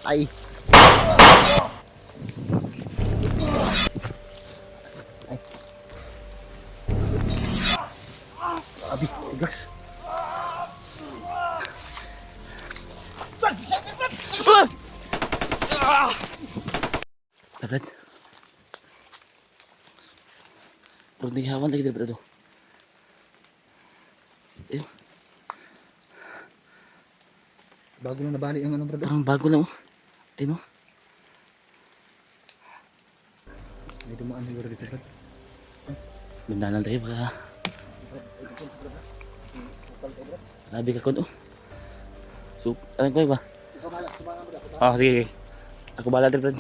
Ay. Ay. Abi, tigas. Brad. Huwag naghawan lagi dito, Brad. Ayun. Bago lang nabali yung ano, Brad. Parang bago lang, oh. Ayun, oh. May dumaan siguro dito, Brad. Dandanan tayo, baka. Grabe ka, Kon, oh. So, ano ko ba? Ikaw bahala, sumahan mo dapat. Ah, sige, sige. Ako bahala din, Brad.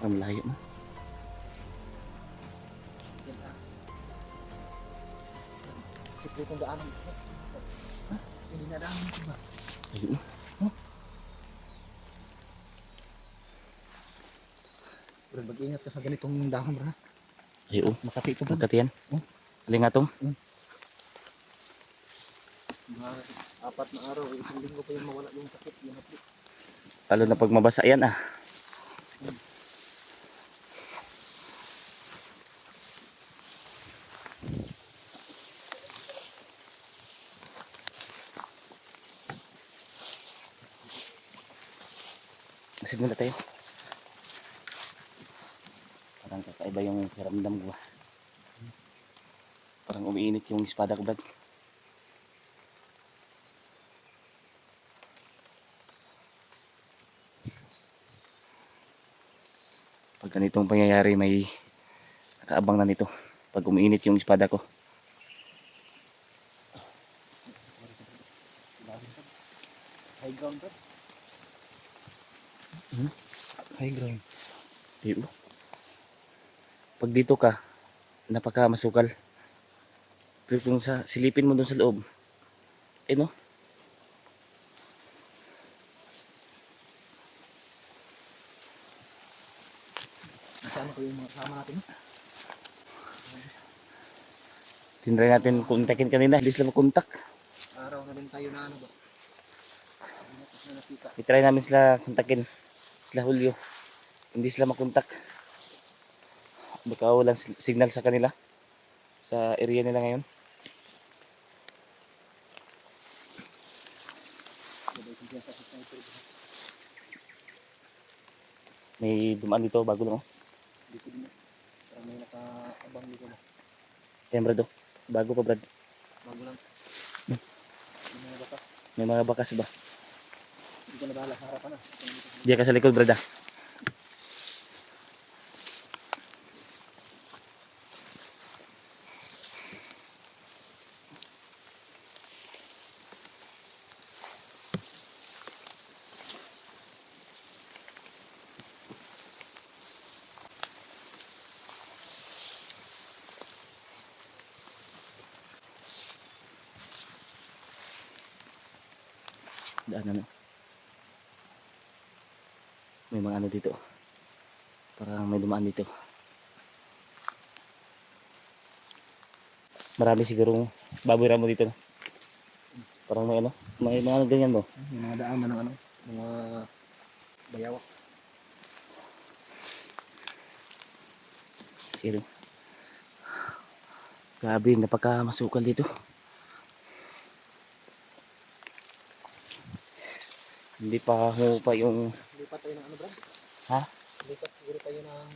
Ang layo mo. Sikretong daanan. Hindi na daanan ito ba? Layo mo. Brad, mag-ingat ka sa ganitong dahon, Brad. Layo, oh. Makati ito, Brad. Magkatiyan. Oh. Alin nga tong? Mga 4 na araw, isang linggo pa yung mawala yung sakit. Yung hapli. Lalo na pag mabasa yan, ah. Masid muna tayo. Parang kakaiba yung karamdam ko. Parang umiinit yung espada ko, Brad. Pag ganitong pangyayari, may nakaabang na nito. Pag umiinit yung espada ko. High ground, Brad. Hmm? High ground. Iyo. Pag dito ka, napaka masukal. Pero kung silipin mo dun sa loob, eh no? Nasaan ko yung mga kasama natin? Tinry natin kontakin kanina, hindi sila makontak. Araw na rin tayo na ano ba? Hindi na nakita. I-try namin sila kontakin. Sila Julio. Hindi sila makontak. Baka walang signal sa kanila. Sa area nila ngayon. May dumaan dito, bago lang, oh. Dito din. Parang may nakaabang dito na. Ayan, Brad, oh. Bago pa, Brad. Bago lang. Hmm. Yung mga baka. May mga bakas ba? Hindi ko na bahala sa harapan na. Diyan ka sa likod, Brad, ah. Daan ano. May mga ano dito. Parang may dumaan dito. Marami siguro baboy ramo dito. Parang may ano. May mga ganyan mo. Yung mga daan na ng ano. Mga bayawak. Pero grabe, napaka masukal dito. Hindi pa ho pa yung Lipat tayo ng ano, Brad? ha? Lipat siguro tayo ng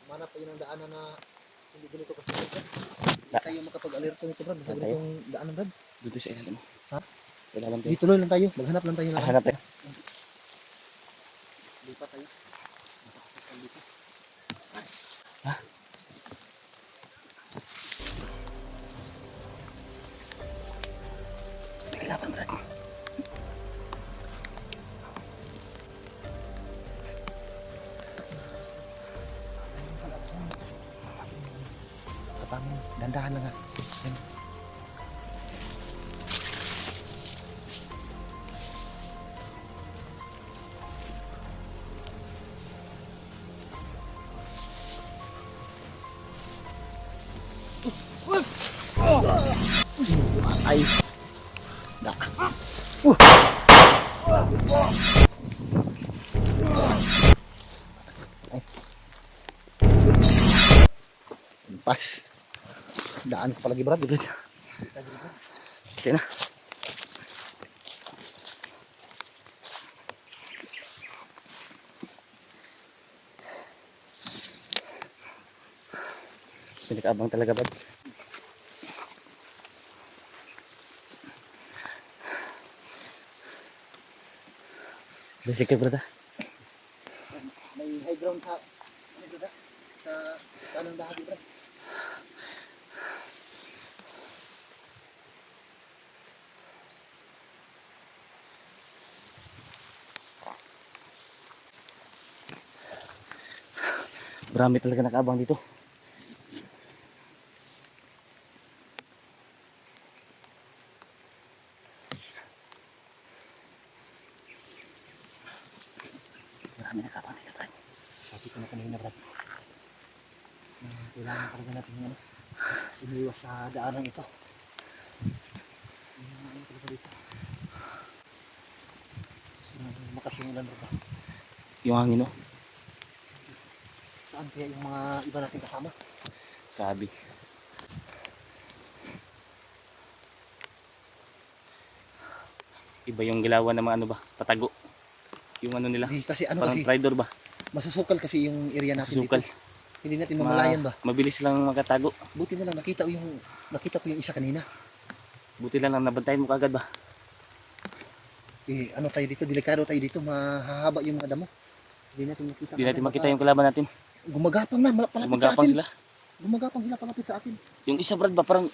manap tayo ng daanan na hindi ganito kasi Brad. Hindi tayo makapag-alerto nito, Brad. Sa ganitong daanan, Brad. Dito sa ilalim. Ha? Ilalim tayo. Dito lang tayo. Maghanap lang tayo ng Hanap tayo. lipat tayo. Makapag dito. Ha? May kalaban, Brad. Kapangin. Dandahan lang ha. Yan. Ay. Da. Ay. Pas. Daan ko palagi Brad. Okay na. Pinag-abang talaga ba? Basic ka brada. May high ground sa ano Brad? Sa kanang bahagi Brad. Marami talaga nakabang dito. Marami nakabang dito, Brad. Sabi ko na kanina Brad. Kailangan talaga natin ano, umiwas sa daanan ito. Ano talaga dito? Makasimulan Brad. Yung hangin, no? Saan kaya yung mga iba nating kasama? Grabe. Iba yung gilawan ng mga ano ba? Patago. Yung ano nila. Hindi kasi ano Parang kasi, traitor ba? masusukal kasi yung area natin Susukal. dito. Hindi natin mamalayan ba? Mabilis lang makatago. Buti na lang nakita ko yung isa kanina. Buti lang nabantayan mo kagad ba? Eh, ano tayo dito, delikado tayo dito, mahahaba yung mga damo. Hindi natin makita. Hindi natin makita yung kalaban natin. Gumagapang na, palapit sa Gumagapang atin. sila. Gumagapang sila palapit sa atin. Yung isa Brad ba? Parang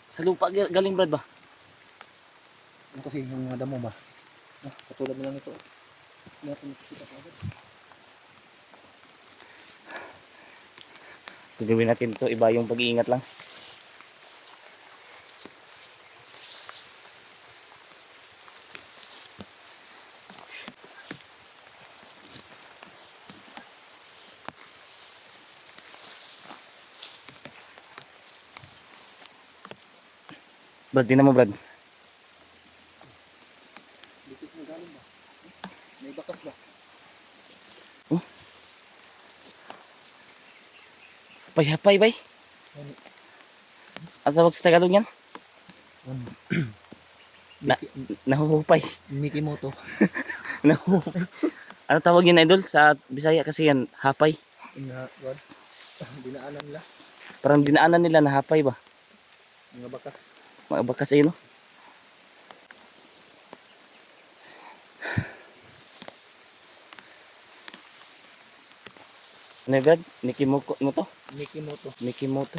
sa lupa galing Brad ba? Ano kasi yung mga damo ba? Ah, katulad na lang ito. Hindi natin makikita agad. Gagawin natin ito. Iba yung pag-iingat lang. Brad, tingnan mo Brad. Dito na galing ba? May bakas ba? Hapay-hapay bay. Ano? Ang tawag sa Tagalog yan? Ano? Nahuhupay. Mickey Moto. Nahuhupay. Ano tawag yun idol? Sa Bisaya kasi yan, hapay. What? Dinaanan nila. Parang dinaanan nila na hapay ba? Mga bakas. Mga bakas ayun no? Ano yun Brad? Mickey Moto mo to? Mickey Moto. Mickey Moto.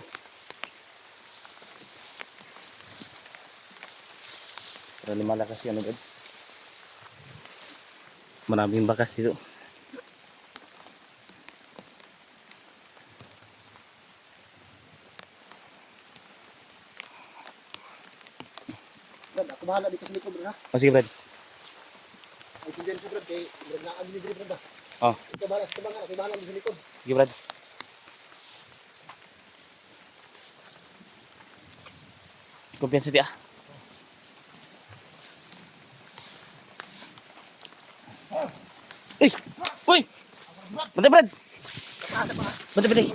Pero lumalakas yan Brad. Maraming bakas dito. Brad, ako bahala dito sa likod, Brad, ha? O sige Brad. Ay, sindihan ko, Brad. Kay Brad na ang binibili, Brad, ha? Oh, Ito bahala, ito bahala, ito bahala dito sa likod. sige Brad. Kumpiyansa di ah. Uy! Uy! Bantay Brad! Bantay bantay!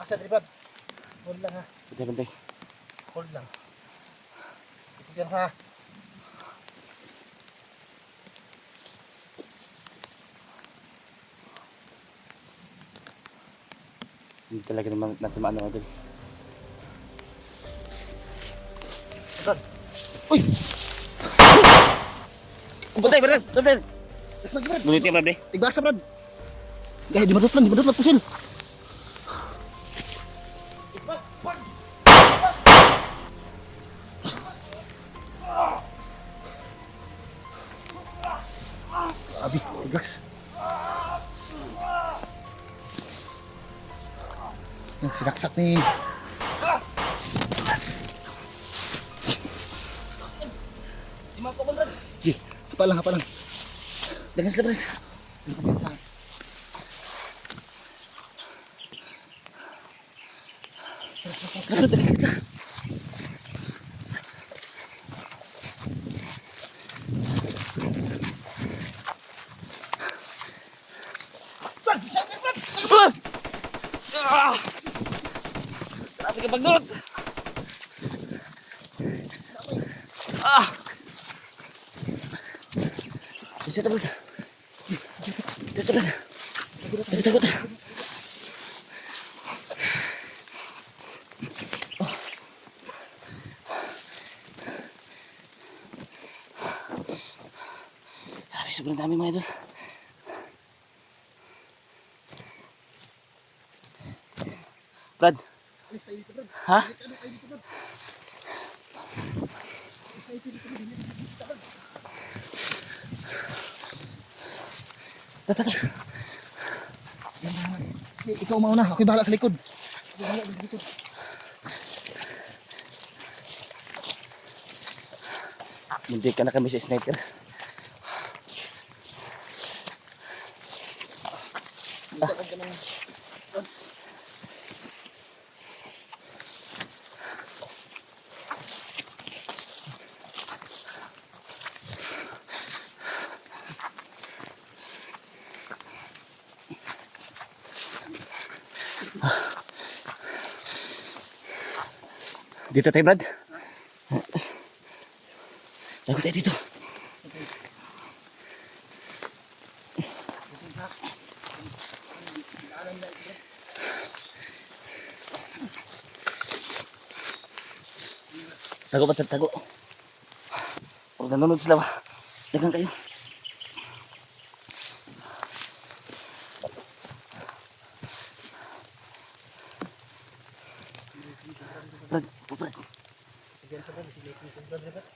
Asa, Brad? Hold lang, ha? Bantay bantay. Hold lang. Ito yan, ha? Hindi talaga naman natin maano idol. Brad, Uy! Bantay Brad! Bantay! tas lagi, Brad. Bunutin Brad eh. Tigbasa, Brad. Gaya, di madot lang, pusil. Abi, tigas. Yang sinaksak nih. Lima ko Brad. Ji, apa lang. Dengan sila Brad. Brad, dali ka. Bisa Brad. Dito Brad. Takot. Grabe, sobrang dami mga idol. Brad. Alis tayo dito, Brad. Ha? Alis tayo dito, Brad. Tata. Ikaw mauna, ako'y bahala sa likod. Ako'y bahala sa likod. Muntik ka na kami sa sniper. Takot ka ng... Dito tayo Brad. Lago tayo dito. Tago pa tago. Huwag nanonood sila ba? Dagan kayo. Brad, Brad. Diyan sa Brad, silip mo sa Brad, Brad.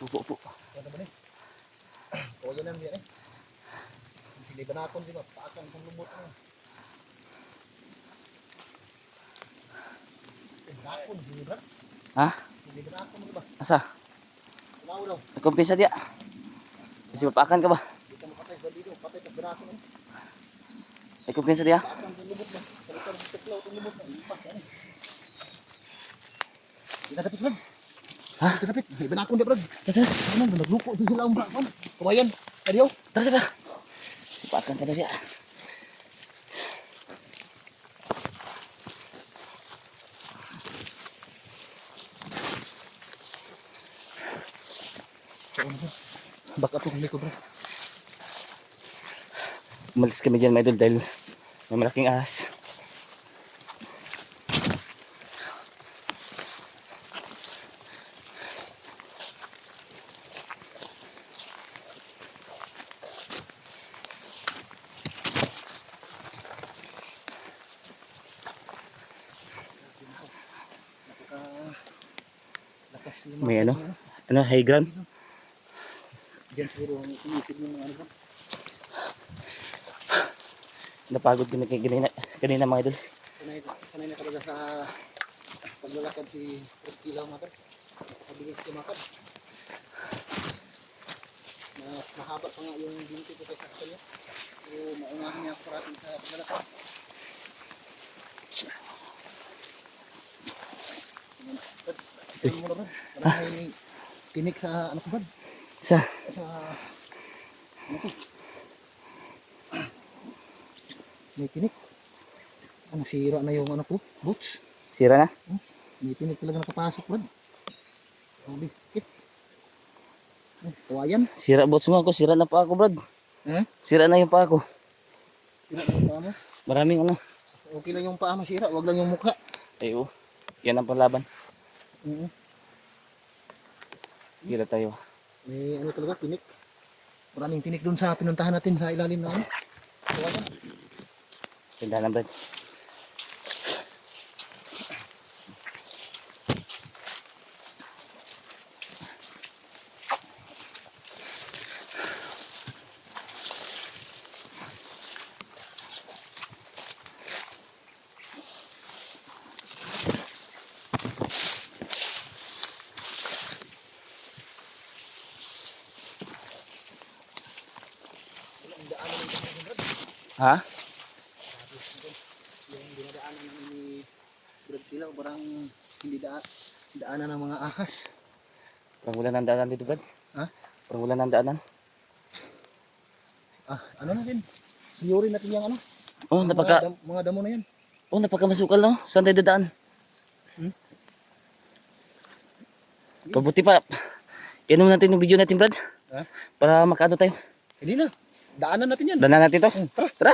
Upo. Ano ba ni? O yan ang yan eh. Siliban natin, di ba? Paakan kung lumot mo. Nakon, siliban. Ha? Siliban natin, di ba? Asa? Wala daw. Nagkumpisa dia. Kasi mapakan ka ba? Di ka makatay, dito, patay ka binato. Nagkumpisa dia. Paakan kung lumot mo. Kalitan mo tiklaw kung lumot mo. Ipas, yan eh. Kita dapit, Brad. Ha? Kita dapit. Siliban natin, di, Brad. Tara. Ano, nagluko ito sila ang bakon. Kumayon. Adiyo. Tara. Mapakan ka na dia. Baka itong likod, Brad. Umalis kami dyan mga idol dahil may malaking ahas. Lakas yung May mga- ano, high ground. Diyan siguro ang inisip ng mga ano ba? Napagod kami kanina mga idol. Sanay na talaga sa paglalakad si Fred Kilaw Makad. Mabilis lumakad. Mas mahaba pa nga yung binti ko kaysa sa kanya. So maunahan niya ako parating sa paglalakad. Tignan mo na ba? Parang may tinik sa ano ko ba? Isa. Sa ano to? May tinik. Ano, sira na yung ano ko, boots. Sira na. May tinik talaga nakapasok, Brad. Sabi, sakit. Kawayan. Sira bots mo ako. Sira na pa ako Brad. Sira na yung pa ako. Sira na yung paa mo. Maraming ano. Okay lang yung paa mo sira, wag lang yung mukha. Ayo. Yan ang panlaban. Mhm. Gira tayo. May ano talaga, tinik. Maraming tinik dun sa pinuntahan natin sa ilalim na ano. Kawayan. Tindahan na Brad. Ang daanan ng daanan, Brad. Ha? Yung dinadaanan namin ni Brad Kilaw, parang hindi daanan ng mga ahas. Parang wala nang daanan dito Brad. Ha? Parang wala nang daanan. Ano na din? Siyori natin yung ano? Oh, Mga damo na yan. napakamasukal no. Saan tayo dadaan? Hmm? Pabuti pa. Yan mo natin yung video natin, Brad. Ha? Para makaano tayo. Hindi na. Daanan natin yan. Danan natin to. Tara. Tara.